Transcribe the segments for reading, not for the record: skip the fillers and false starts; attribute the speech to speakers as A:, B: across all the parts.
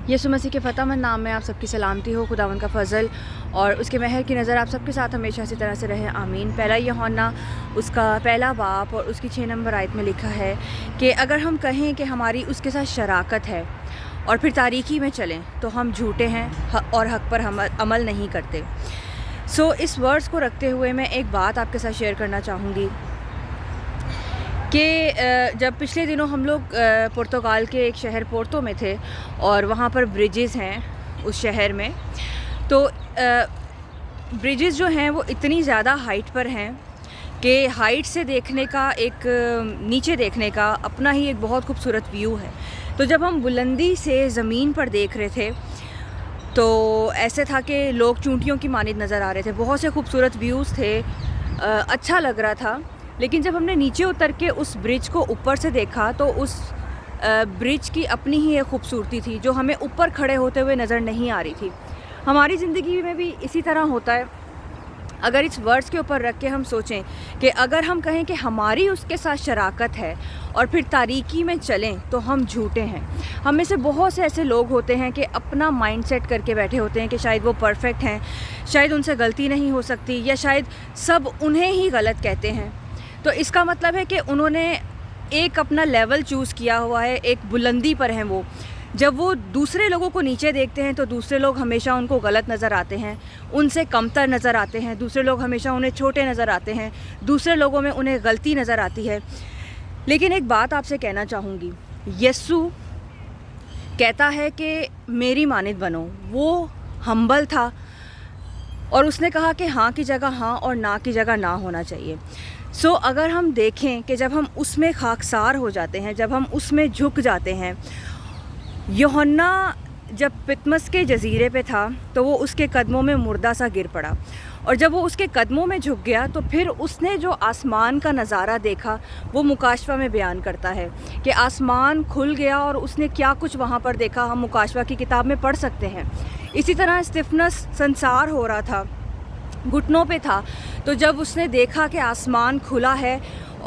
A: یسوع مسیح کے فتح مند نام میں آپ سب کی سلامتی ہو، خداوند کا فضل اور اس کے مہر کی نظر آپ سب کے ساتھ ہمیشہ اسی طرح سے رہے، آمین۔ پہلا یوحنا اس کا پہلا باب اور اس کی 6 نمبر آیت میں لکھا ہے کہ اگر ہم کہیں کہ ہماری اس کے ساتھ شراکت ہے اور پھر تاریکی میں چلیں تو ہم جھوٹے ہیں اور حق پر عمل نہیں کرتے۔ اس ورڈز کو رکھتے ہوئے میں ایک بات آپ کے ساتھ شیئر کرنا چاہوں گی کہ جب پچھلے دنوں ہم لوگ پرتگال کے ایک شہر پورتو میں تھے اور وہاں پر بریجز ہیں اس شہر میں، تو بریجز جو ہیں وہ اتنی زیادہ ہائٹ پر ہیں کہ ہائٹ سے دیکھنے کا نیچے دیکھنے کا اپنا ہی ایک بہت خوبصورت ویو ہے۔ تو جب ہم بلندی سے زمین پر دیکھ رہے تھے تو ایسے تھا کہ لوگ چونٹیوں کی مانند نظر آ رہے تھے، بہت سے خوبصورت ویوز تھے، اچھا لگ رہا تھا۔ لیکن جب ہم نے نیچے اتر کے اس برج کو اوپر سے دیکھا تو اس برج کی اپنی ہی ایک خوبصورتی تھی جو ہمیں اوپر کھڑے ہوتے ہوئے نظر نہیں آ رہی تھی۔ ہماری زندگی میں بھی اسی طرح ہوتا ہے۔ اگر اس ورڈز کے اوپر رکھ کے ہم سوچیں کہ اگر ہم کہیں کہ ہماری اس کے ساتھ شراکت ہے اور پھر تاریکی میں چلیں تو ہم جھوٹے ہیں۔ ہم میں سے بہت سے ایسے لوگ ہوتے ہیں کہ اپنا مائنڈ سیٹ کر کے بیٹھے ہوتے ہیں کہ شاید وہ پرفیکٹ ہیں، شاید ان سے غلطی نہیں ہو سکتی، یا شاید سب انہیں ہی غلط کہتے ہیں۔ تو اس کا مطلب ہے کہ انہوں نے ایک اپنا لیول چوز کیا ہوا ہے، ایک بلندی پر ہیں وہ۔ جب وہ دوسرے لوگوں کو نیچے دیکھتے ہیں تو دوسرے لوگ ہمیشہ ان کو غلط نظر آتے ہیں، ان سے کمتر نظر آتے ہیں، دوسرے لوگ ہمیشہ انہیں چھوٹے نظر آتے ہیں، دوسرے لوگوں میں انہیں غلطی نظر آتی ہے۔ لیکن ایک بات آپ سے کہنا چاہوں گی، یسوع کہتا ہے کہ میری مانند بنو۔ وہ ہمبل تھا اور اس نے کہا کہ ہاں کی جگہ ہاں اور نہ کی جگہ نہ ہونا چاہیے۔ اگر ہم دیکھیں کہ جب ہم اس میں خاکسار ہو جاتے ہیں، جب ہم اس میں جھک جاتے ہیں، یوحنا جب پتمس کے جزیرے پہ تھا تو وہ اس کے قدموں میں مردہ سا گر پڑا، اور جب وہ اس کے قدموں میں جھک گیا تو پھر اس نے جو آسمان کا نظارہ دیکھا وہ مکاشفہ میں بیان کرتا ہے کہ آسمان کھل گیا اور اس نے کیا کچھ وہاں پر دیکھا، ہم مکاشفہ کی کتاب میں پڑھ سکتے ہیں۔ اسی طرح استفنس سنسار ہو رہا تھا، گھٹنوں پہ تھا، تو جب اس نے دیکھا کہ آسمان کھلا ہے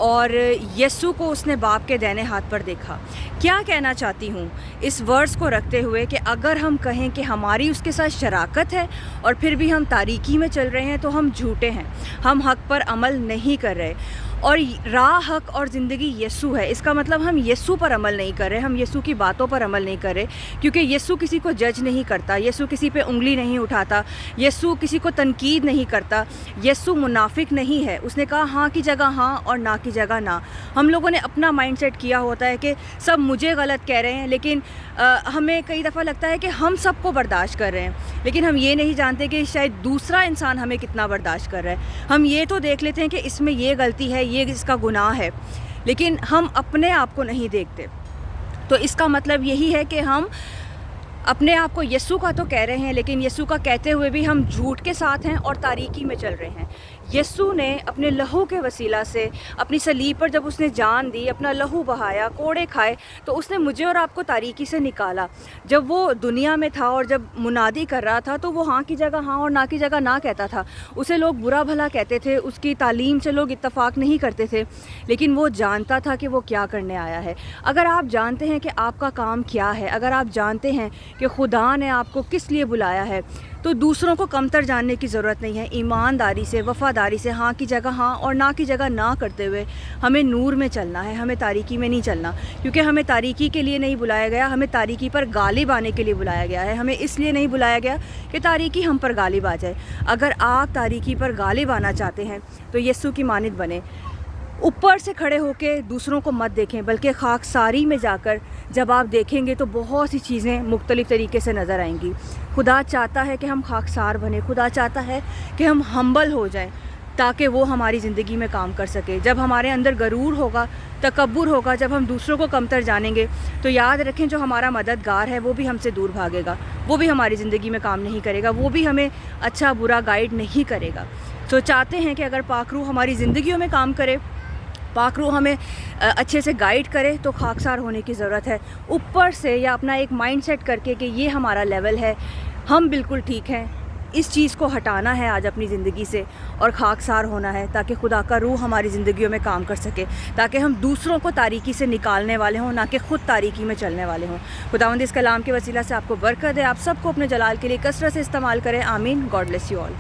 A: اور یسوع کو اس نے باپ کے دائیں ہاتھ پر دیکھا۔ کیا کہنا چاہتی ہوں اس ورڈز کو رکھتے ہوئے کہ اگر ہم کہیں کہ ہماری اس کے ساتھ شراکت ہے اور پھر بھی ہم تاریکی میں چل رہے ہیں تو ہم جھوٹے ہیں، ہم حق پر عمل نہیں کر رہے۔ اور راہ، حق اور زندگی یسوع ہے۔ اس کا مطلب ہم یسوع پر عمل نہیں کر رہے، ہم یسوع کی باتوں پر عمل نہیں کر رہے، کیونکہ یسوع کسی کو جج نہیں کرتا، یسوع کسی پہ انگلی نہیں اٹھاتا، یسوع کسی کو تنقید نہیں کرتا، یسوع منافق نہیں ہے۔ اس نے کہا ہاں کی جگہ ہاں اور نہ کی جگہ نہ۔ ہم لوگوں نے اپنا مائنڈ سیٹ کیا ہوتا ہے کہ سب مجھے غلط کہہ رہے ہیں، لیکن ہمیں کئی دفعہ لگتا ہے کہ ہم سب کو برداشت کر رہے ہیں، لیکن ہم یہ نہیں جانتے کہ شاید دوسرا انسان ہمیں کتنا برداشت کر رہا ہے۔ ہم یہ تو دیکھ لیتے ہیں کہ اس میں یہ غلطی ہے، یہ اس کا گناہ ہے، لیکن ہم اپنے آپ کو نہیں دیکھتے۔ تو اس کا مطلب یہی ہے کہ ہم اپنے آپ کو یسوع کا تو کہہ رہے ہیں، لیکن یسوع کا کہتے ہوئے بھی ہم جھوٹ کے ساتھ ہیں اور تاریکی میں چل رہے ہیں۔ یسوع نے اپنے لہو کے وسیلہ سے اپنی صلیب پر جب اس نے جان دی، اپنا لہو بہایا، کوڑے کھائے، تو اس نے مجھے اور آپ کو تاریکی سے نکالا۔ جب وہ دنیا میں تھا اور جب منادی کر رہا تھا تو وہ ہاں کی جگہ ہاں اور نہ کی جگہ نہ کہتا تھا۔ اسے لوگ برا بھلا کہتے تھے، اس کی تعلیم سے لوگ اتفاق نہیں کرتے تھے، لیکن وہ جانتا تھا کہ وہ کیا کرنے آیا ہے۔ اگر آپ جانتے ہیں کہ آپ کا کام کیا ہے، اگر آپ جانتے ہیں کہ خدا نے آپ کو کس لیے بلایا ہے، تو دوسروں کو کمتر جاننے کی ضرورت نہیں ہے۔ ایمانداری سے، وفاداری سے، ہاں کی جگہ ہاں اور نہ کی جگہ نہ کرتے ہوئے ہمیں نور میں چلنا ہے، ہمیں تاریکی میں نہیں چلنا، کیونکہ ہمیں تاریکی کے لیے نہیں بلایا گیا، ہمیں تاریکی پر غالب آنے کے لیے بلایا گیا ہے۔ ہمیں اس لیے نہیں بلایا گیا کہ تاریکی ہم پر غالب آ جائے۔ اگر آپ تاریکی پر غالب آنا چاہتے ہیں تو یسوع کی مانند بنیں۔ اوپر سے کھڑے ہو کے دوسروں کو مت دیکھیں، بلکہ خاکساری میں جا کر جب آپ دیکھیں گے تو بہت سی چیزیں مختلف طریقے سے نظر آئیں گی۔ خدا چاہتا ہے کہ ہم خاکسار بنیں، خدا چاہتا ہے کہ ہم ہمبل ہو جائیں تاکہ وہ ہماری زندگی میں کام کر سکے۔ جب ہمارے اندر غرور ہوگا، تکبر ہوگا، جب ہم دوسروں کو کمتر جانیں گے تو یاد رکھیں جو ہمارا مددگار ہے وہ بھی ہم سے دور بھاگے گا، وہ بھی ہماری زندگی میں کام نہیں کرے گا، وہ بھی ہمیں اچھا برا گائیڈ نہیں کرے گا۔ تو چاہتے ہیں کہ اگر پاک روح ہماری زندگیوں میں کام کرے، پاک روح ہمیں اچھے سے گائیڈ کرے، تو خاکسار ہونے کی ضرورت ہے۔ اوپر سے یا اپنا ایک مائنڈ سیٹ کر کے کہ یہ ہمارا لیول ہے، ہم بالکل ٹھیک ہیں، اس چیز کو ہٹانا ہے آج اپنی زندگی سے اور خاکسار ہونا ہے تاکہ خدا کا روح ہماری زندگیوں میں کام کر سکے، تاکہ ہم دوسروں کو تاریکی سے نکالنے والے ہوں، نہ کہ خود تاریکی میں چلنے والے ہوں۔ خداوند اس کلام کے وسیلہ سے آپ کو برکت دے، آپ سب کو اپنے جلال کے لیے کثرت سے استعمال کریں، آمین۔ God bless you all.